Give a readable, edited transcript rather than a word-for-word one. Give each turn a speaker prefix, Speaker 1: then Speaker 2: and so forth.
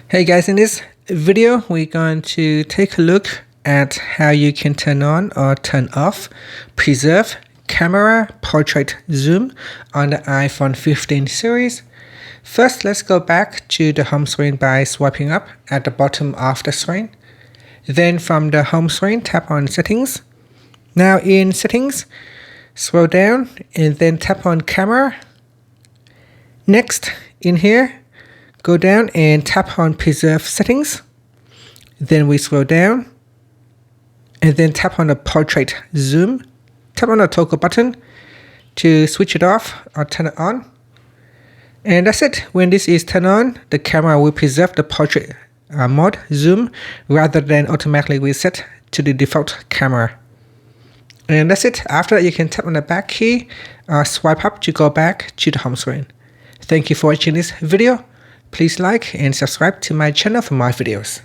Speaker 1: Hey guys, in this video we're going to take a look at how you can turn on or turn off preserve camera portrait zoom on the iPhone 15 series. First, let's go back to the home screen by swiping up at the bottom of the screen. Then from the home screen, tap on settings. Now in settings, scroll down and then tap on camera. Next, in here, go down and tap on preserve settings. Then we scroll down and then tap on the portrait zoom. Tap on the toggle button to switch it off or turn it on. And that's it. When this is turned on, the camera will preserve the portrait mode zoom rather than automatically reset to the default camera. And that's it. After that, you can tap on the back key or swipe up to go back to the home screen. Thank you for watching this video. Please like and subscribe to my channel for more videos.